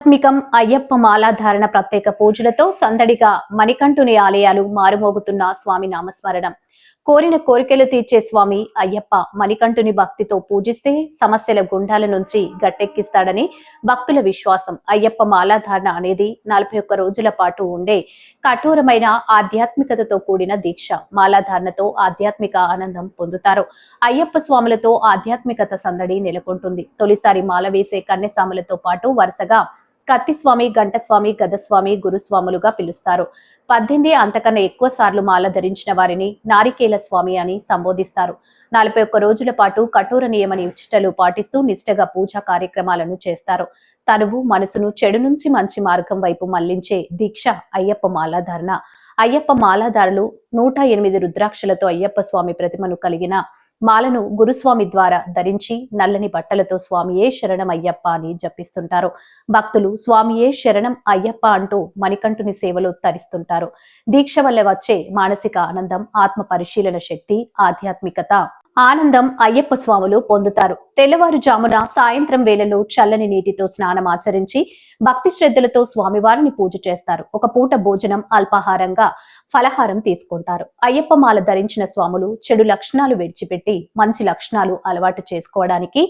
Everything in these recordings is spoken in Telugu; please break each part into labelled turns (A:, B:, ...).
A: ఆధ్యాత్మికం అయ్యప్ప మాలాధారణ ప్రత్యేక పూజలతో సందడిగా మణికంఠుని ఆలయాలు మారుమోగుతున్న స్వామి నామస్మరణం. కోరిన కోరికలు తీర్చే స్వామి అయ్యప్ప మణికంఠుని భక్తితో పూజిస్తే సమస్యల గుండాల నుంచి గట్టెక్కిస్తాడని భక్తుల విశ్వాసం. అయ్యప్ప మాలాధారణ అనేది 41 రోజుల పాటు ఉండే కఠోరమైన ఆధ్యాత్మికతతో కూడిన దీక్ష. మాలాధారణతో ఆధ్యాత్మిక ఆనందం పొందుతారు. అయ్యప్ప స్వాములతో ఆధ్యాత్మికత సందడి నెలకొంటుంది. తొలిసారి మాల వేసే కన్యస్వాములతో పాటు వరుసగా కత్తిస్వామి, గంటస్వామి, గదస్వామి, గురుస్వాములుగా పిలుస్తారు. 18 అంతకన్నా ఎక్కువ సార్లు మాల ధరించిన వారిని నారికేల స్వామి అని సంబోధిస్తారు. 41 రోజుల పాటు కఠోర నియమ నిష్టలు పాటిస్తూ నిష్టగా పూజా కార్యక్రమాలను చేస్తారు. తనువు మనసును చెడు నుంచి మంచి మార్గం వైపు మళ్లించే దీక్ష అయ్యప్ప మాలాధారణ. అయ్యప్ప మాలాధారులు 108 రుద్రాక్షలతో అయ్యప్ప స్వామి ప్రతిమను కలిగిన మాలను గురుస్వామి ద్వారా ధరించి నల్లని బట్టలతో స్వామియే శరణం అయ్యప్ప అని జపిస్తుంటారు. భక్తులు స్వామియే శరణం అయ్యప్ప అంటూ మణికంఠుని సేవలో తరిస్తుంటారు. దీక్ష వల్ల వచ్చే మానసిక ఆనందం, ఆత్మ పరిశీలన శక్తి, ఆధ్యాత్మికత ఆనందం అయ్యప్ప స్వాములు పొందుతారు. తెల్లవారుజామున సాయంత్రం వేళలో చల్లని నీటితో స్నానం ఆచరించి భక్తి శ్రద్ధలతో స్వామివారిని పూజ చేస్తారు. ఒక పూట భోజనం, అల్పాహారంగా ఫలహారం తీసుకుంటారు. అయ్యప్ప మాల ధరించిన స్వాములు చెడు లక్షణాలు విడిచిపెట్టి మంచి లక్షణాలు అలవాటు చేసుకోవడానికి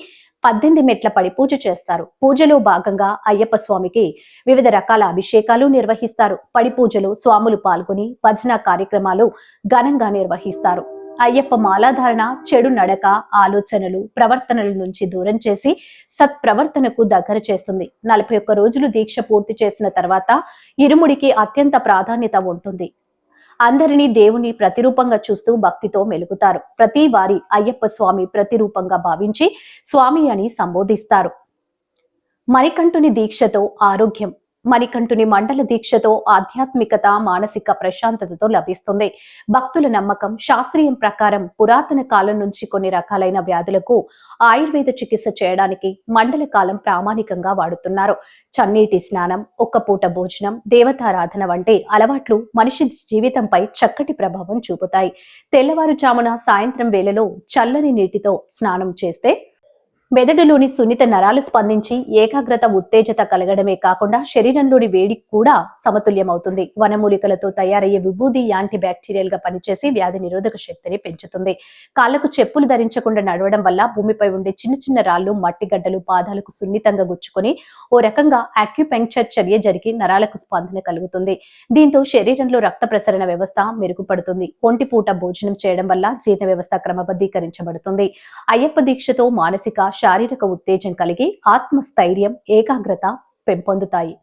A: 18 మెట్ల పడి పూజ చేస్తారు. పూజలో భాగంగా అయ్యప్ప స్వామికి వివిధ రకాల అభిషేకాలు నిర్వహిస్తారు. పడి పూజలో స్వాములు పాల్గొని భజన కార్యక్రమాలు ఘనంగా నిర్వహిస్తారు. అయ్యప్ప మాలాధారణ చెడు నడక, ఆలోచనలు, ప్రవర్తనల నుంచి దూరం చేసి సత్ప్రవర్తనకు దగ్గర చేస్తుంది. 41 రోజులు దీక్ష పూర్తి చేసిన తర్వాత ఇరుముడికి అత్యంత ప్రాధాన్యత ఉంటుంది. అందరినీ దేవుని ప్రతిరూపంగా చూస్తూ భక్తితో మెలుగుతారు. ప్రతి వారి అయ్యప్ప స్వామి ప్రతిరూపంగా భావించి స్వామి అని సంబోధిస్తారు. మణికంఠుని దీక్షతో ఆరోగ్యం. మణికంఠుని మండల దీక్షతో ఆధ్యాత్మికత, మానసిక ప్రశాంతతతో లభిస్తుంది. భక్తుల నమ్మకం శాస్త్రీయం ప్రకారం పురాతన కాలం నుంచి కొన్ని రకాలైన వ్యాధులకు ఆయుర్వేద చికిత్స చేయడానికి మండల కాలం ప్రామాణికంగా వాడుతున్నారు. చన్నీటి స్నానం, ఒక్క పూట భోజనం, దేవతారాధన వంటి అలవాట్లు మనిషి జీవితంపై చక్కటి ప్రభావం చూపుతాయి. తెల్లవారుజామున సాయంత్రం వేళలో చల్లని నీటితో స్నానం చేస్తే మెదడులోని సున్నిత నరాలు స్పందించి ఏకాగ్రత, ఉత్తేజత కలగడమే కాకుండా శరీరంలోని వేడి కూడా సమతుల్యమవుతుంది. వనమూలికలతో తయారయ్యే విభూది యాంటీ బ్యాక్టీరియల్ గా పనిచేసి వ్యాధి నిరోధక శక్తిని పెంచుతుంది. కాళ్లకు చెప్పులు ధరించకుండా నడవడం వల్ల భూమిపై ఉండే చిన్న చిన్న రాళ్లు, మట్టి గడ్డలు పాదాలకు సున్నితంగా గుచ్చుకొని ఓ రకంగా ఆక్యుపంక్చర్ చర్య జరిగి నరాలకు స్పందన కలుగుతుంది. దీంతో శరీరంలో రక్త ప్రసరణ వ్యవస్థ మెరుగుపడుతుంది. ఒంటిపూట భోజనం చేయడం వల్ల జీర్ణ వ్యవస్థ క్రమబద్ధీకరించబడుతుంది. అయ్యప్ప దీక్షతో మానసిక, శారీరక ఉత్తేజం కలిగి ఆత్మస్థైర్యం, ఏకాగ్రత పెంపొందుతాయి.